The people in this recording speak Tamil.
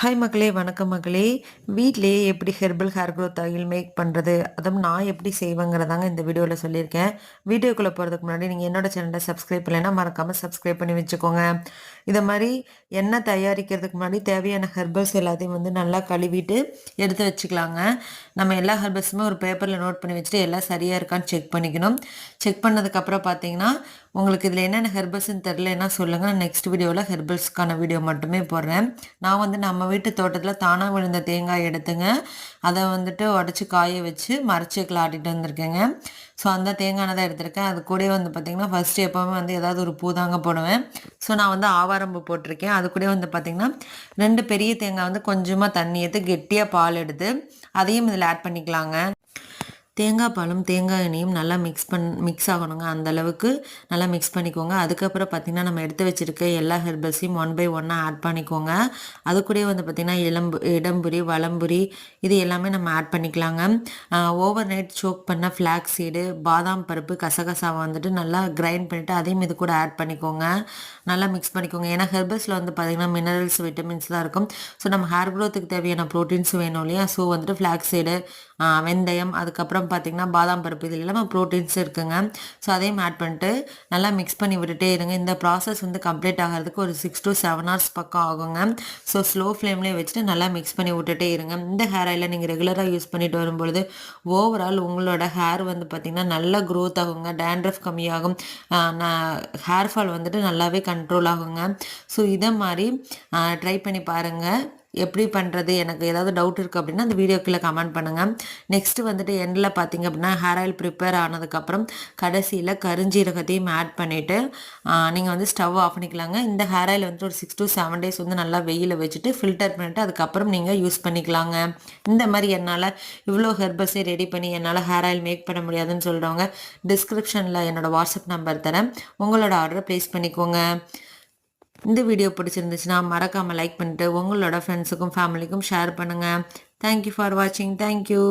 ஹாய் மக்களே, வணக்கம் மக்களே. வீட்லயே எப்படி herbal hair growth oil make பண்ணுறது, அதுவும் நான் எப்படி செய்வேங்கிறதாங்க இந்த வீடியோவில் சொல்லியிருக்கேன். வீடியோக்குள்ளே போகிறதுக்கு முன்னாடி நீங்கள் என்னோட சேனலை சப்ஸ்கிரைப் பண்ணலைன்னா மறக்காமல் சப்ஸ்கிரைப் பண்ணி வச்சுக்கோங்க. இதை மாதிரி எண்ணெய் தயாரிக்கிறதுக்கு முன்னாடி தேவையான ஹெர்பல்ஸ் எல்லாத்தையும் வந்து நல்லா கழுவிட்டு எடுத்து வச்சுக்கலாங்க. நம்ம எல்லா ஹெர்பல்ஸுமே ஒரு பேப்பரில் நோட் பண்ணி வச்சுட்டு எல்லாம் சரியாக இருக்கான்னு செக் பண்ணிக்கணும். செக் பண்ணதுக்கப்புறம் பார்த்தீங்கன்னா உங்களுக்கு இதில் என்னென்ன ஹெர்பல்ஸ்ன்னு தெரிலன்னா சொல்லுங்கள். நெக்ஸ்ட் வீடியோவில் ஹெர்பல்ஸ்க்கான வீடியோ மட்டுமே போடுறேன். நான் வந்து நம்ம வீட்டு தோட்டத்தில் தானாக விழுந்த தேங்காய் எடுத்துங்க, அதை வந்துட்டு உடச்சி காய வச்சு மரச்சேக்கில் ஆட்டிட்டு வந்திருக்கேங்க. ஸோ அந்த தேங்காய் தான் எடுத்திருக்கேன். அது கூட வந்து பார்த்திங்கன்னா ஃபஸ்ட்டு எப்போவுமே வந்து ஏதாவது ஒரு பூ தாங்க போடுவேன். ஸோ நான் வந்து ஆவாரம்பூ போட்டிருக்கேன். அது கூட வந்து பார்த்திங்கன்னா 2 பெரிய தேங்காய் வந்து கொஞ்சமாக தண்ணி எடுத்து கெட்டியாக பால் எடுத்து அதையும் இதில் ஆட் பண்ணிக்கலாங்க. தேங்காய் பாலும் தேங்காய் எண்ணெயும் நல்லா மிக்ஸ் ஆகணுங்க. அந்த அளவுக்கு நல்லா மிக்ஸ் பண்ணிக்கோங்க. அதுக்கப்புறம் பார்த்திங்கன்னா நம்ம எடுத்து வச்சுருக்க எல்லா ஹெர்பல்ஸையும் 1 பை 1 ஆட் பண்ணிக்கோங்க. அது கூடயே வந்து பார்த்திங்கன்னா இடம்புரி, வலம்புரி இது எல்லாமே நம்ம ஆட் பண்ணிக்கலாங்க. ஓவர் நைட் சோக் பண்ண ஃப்ளாக்ஸ் சீடு, பாதாம் பருப்பு, கசகசாவை வந்துட்டு நல்லா கிரைண்ட் பண்ணிவிட்டு அதையும் இது கூட ஆட் பண்ணிக்கோங்க. நல்லா மிக்ஸ் பண்ணிக்கோங்க. ஏன்னா ஹெர்பல்ஸில் வந்து பார்த்திங்கன்னா மினரல்ஸ், விட்டமின்ஸ் தான் இருக்கும். ஸோ நம்ம ஹேர் க்ரோத்துக்கு தேவையான ப்ரோட்டீன்ஸ் வேணும் இல்லையா? ஸோ வந்துட்டு ஃப்ளாக்ஸ் சீடு, வெந்தயம், அதுக்கப்புறம் பார்த்திங்கன்னா பாதாம் பருப்பு, இது எல்லாமே ப்ரோட்டீன்ஸ் இருக்குங்க. ஸோ அதையும் ஆட் பண்ணிட்டு நல்லா மிக்ஸ் பண்ணி விட்டுட்டே இருங்க. இந்த ப்ராசஸ் வந்து கம்ப்ளீட் ஆகிறதுக்கு ஒரு 6 to 7 hours பக்கம் ஆகுங்க. ஸோ ஸ்லோ ஃப்ளேம்லேயே வச்சுட்டு நல்லா மிக்ஸ் பண்ணி விட்டுட்டே இருங்க. இந்த ஹேர் ஆயிலை நீங்கள் ரெகுலராக யூஸ் பண்ணிட்டு வரும்பொழுது ஓவரால் உங்களோட ஹேர் வந்து பார்த்திங்கன்னா நல்லா க்ரோத் ஆகுங்க. டேண்ட்ரஃப் கம்மியாகும். ஹேர் ஃபால் வந்துட்டு நல்லாவே கண்ட்ரோல் ஆகுங்க. ஸோ இதை மாதிரி ட்ரை பண்ணி பாருங்கள். எப்படி பண்ணுறது, எனக்கு ஏதாவது டவுட் இருக்குது அப்படின்னா அந்த வீடியோக்குள்ளே கமெண்ட் பண்ணுங்கள். நெக்ஸ்ட்டு வந்துட்டு எண்டில் பார்த்திங்க அப்படின்னா ஹேர் ஆயில் ப்ரிப்பேர் ஆனதுக்கப்புறம் கடைசியில் கருஞ்சீரகத்தையும் ஆட் பண்ணிவிட்டு நீங்கள் வந்து ஸ்டவ் ஆஃப் பண்ணிக்கலாங்க. இந்த ஹேர் ஆயில் வந்துட்டு ஒரு 6 to 7 days வந்து நல்லா வெயிலில் வச்சுட்டு ஃபில்டர் பண்ணிவிட்டு அதுக்கப்புறம் நீங்கள் யூஸ் பண்ணிக்கலாங்க. இந்த மாதிரி என்னால் இவ்வளோ ஹெர்பல்ஸே ரெடி பண்ணி என்னால் ஹேர் ஆயில் மேக் பண்ண முடியாதுன்னு சொல்கிறவங்க டிஸ்கிரிப்ஷனில் என்னோடய வாட்ஸ்அப் நம்பர் தரேன். உங்களோட ஆர்டரை ப்ளேஸ் பண்ணிக்கோங்க. இந்த வீடியோ பிடிச்சிருந்துச்சுன்னா மறக்காமல் லைக் பண்ணிட்டு உங்களோட ஃப்ரெண்ட்ஸுக்கும் ஃபேமிலிக்கும் ஷேர் பண்ணுங்கள். தேங்க்யூ ஃபார் வாட்சிங். தேங்க்யூ.